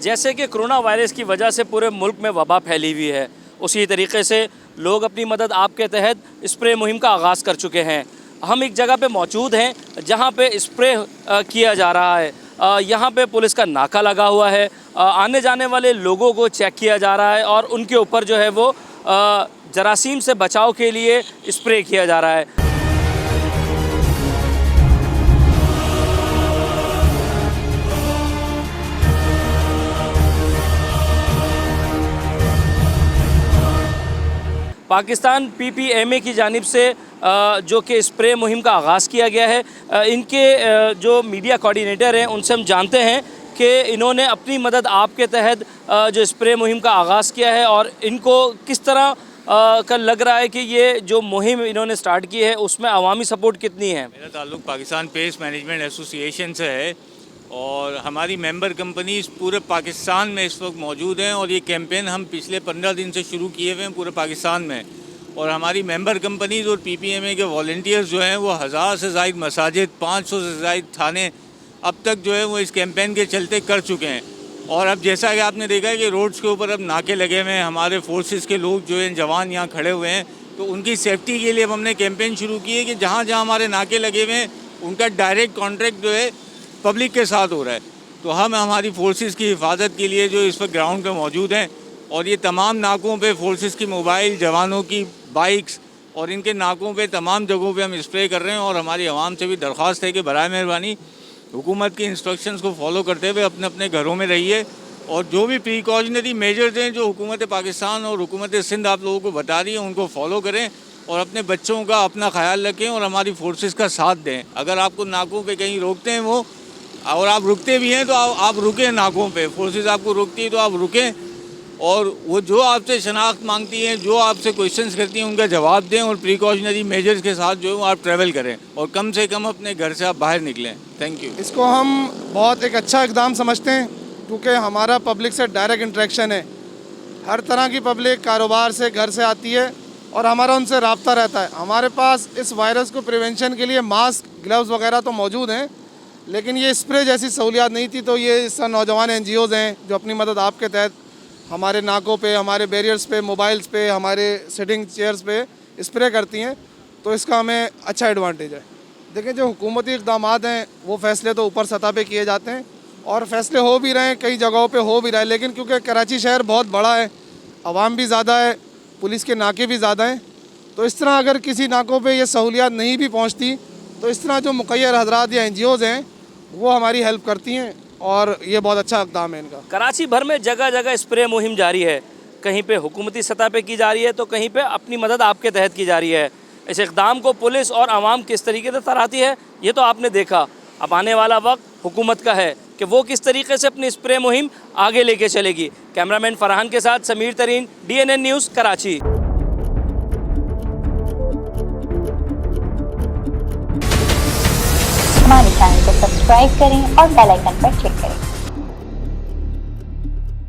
जैसे कि corona virus की वजह से पूरे मुल्क में वबा फैली हुई है, उसी तरीके से लोग अपनी मदद आप के तहत स्प्रे मुहिम का आगाज़ कर चुके हैं। हम एक जगह पे मौजूद हैं जहां पे स्प्रे किया जा रहा है। यहां पे पुलिस का नाका लगा हुआ है। आने जाने वाले लोगों को चेक किया जा रहा है और उनके ऊपर जो है वो जरासीम से बचाव के लिए स्प्रे किया जा रहा है। पाकिस्तान PPMA की जानिब से जो कि स्प्रे मुहिम का आगाज़ किया गया है, इनके जो मीडिया कोऑर्डिनेटर हैं उनसे हम जानते हैं कि इन्होंने अपनी मदद आपके तहत जो स्प्रे मुहिम का आगाज़ किया है और इनको किस तरह का लग रहा है कि ये जो मुहिम इन्होंने स्टार्ट की है उसमें अवामी सपोर्ट कितनी है। मेरा ताल्लुक़ पाकिस्तान पेस्ट मैनेजमेंट एसोसिएशन से है और हमारी मेंबर कंपनीज पूरे पाकिस्तान में इस वक्त मौजूद हैं और ये कैंपेन हम पिछले 15 दिन से शुरू किए हुए हैं पूरे पाकिस्तान में। और हमारी मेंबर कंपनीज और PPMA के वॉलंटियर्स जो हैं वो 1000 से ज़ायद मसाजिद, 500 से ज़ायद थाने अब तक जो है वो इस कैंपेन के चलते कर चुके हैं। और अब जैसा कि आपने देखा है कि रोड्स के ऊपर अब नाके लगे हुए हैं, हमारे फोर्सेस के लोग जो हैं जवान यहाँ खड़े हुए हैं, तो उनकी सेफ्टी के लिए अब हमने कैंपेन शुरू की है कि जहाँ जहाँ हमारे नाके लगे हुए हैं उनका डायरेक्ट कॉन्ट्रैक्ट जो है पब्लिक के साथ हो रहा है। तो हम हमारी फोर्सेस की हिफाजत के लिए जो इस वक्त ग्राउंड पे मौजूद हैं और ये तमाम नाकों पे फोर्सेस की मोबाइल, जवानों की बाइक्स और इनके नाकों पे तमाम जगहों पे हम स्प्रे कर रहे हैं। और हमारी आवाम से भी दरख्वास्त है कि बराए मेहरबानी हुकूमत की इंस्ट्रक्शंस को फॉलो करते हुए अपने अपने घरों में रहिए और जो भी प्रिकॉशनरी मेजर्स हैं जो हुकूमत पाकिस्तान और हुकूमत सिंध आप लोगों को बता रही है उनको फॉलो करें और अपने बच्चों का अपना ख्याल रखें और हमारी फोर्सेस का साथ दें। अगर आपको नाकों पे कहीं रोकते हैं वो और आप रुकते भी हैं तो आप रुकें, नाकों पे फोर्सेस आपको रोकती है तो आप रुकें और वो जो आपसे शनाख्त मांगती हैं, जो आपसे क्वेश्चंस करती हैं उनका जवाब दें और प्रिकॉशनरी मेजर्स के साथ जो है आप ट्रैवल करें और कम से कम अपने घर से आप बाहर निकलें। Thank you. इसको हम बहुत एक अच्छा इक़दाम समझते हैं क्योंकि हमारा पब्लिक से डायरेक्ट इंटरेक्शन है। हर तरह की पब्लिक कारोबार से, घर से आती है और हमारा उनसे रब्ता रहता है। हमारे पास इस वायरस को प्रिवेंशन के लिए मास्क, ग्लव्स वगैरह तो मौजूद हैं, लेकिन ये स्प्रे जैसी सहूलियात नहीं थी। तो ये इस नौजवान NGOs हैं जो अपनी मदद आपके तहत हमारे नाकों पे, हमारे बैरियर्स पे, मोबाइल्स पे, हमारे सिटिंग चेयर्स पे स्प्रे करती हैं। तो इसका हमें अच्छा एडवांटेज है। देखिए, जो हुकूमती इक़दाम हैं वो फ़ैसले तो ऊपर सतह पे किए जाते हैं और फ़ैसले हो भी रहे हैं, कई जगहों पे हो भी रहे हैं, लेकिन क्योंकि कराची शहर बहुत बड़ा है, आवाम भी ज़्यादा है, पुलिस के नाके भी ज़्यादा हैं, तो इस तरह अगर किसी नाकों पे ये सहूलियात नहीं भी पहुँचती तो इस तरह जो मुक़य्यर हज़रात या NGOs हैं वो हमारी हेल्प करती हैं और ये बहुत अच्छा इक़दाम है इनका। कराची भर में जगह जगह स्प्रे मुहिम जारी है, कहीं पे हुकूमती सतह पे की जा रही है तो कहीं पे अपनी मदद आपके तहत की जा रही है। इस इक़दाम को पुलिस और आवाम किस तरीके से सराहती है ये तो आपने देखा। अब आने वाला वक्त हुकूमत का है कि वो किस तरीके से अपनी स्प्रे मुहिम आगे लेके चलेगी। कैमरामैन फरहान के साथ समीर तरीन, DNN न्यूज़, कराची। हमारे चैनल को सब्सक्राइब करें और बेल आइकन पर क्लिक करें।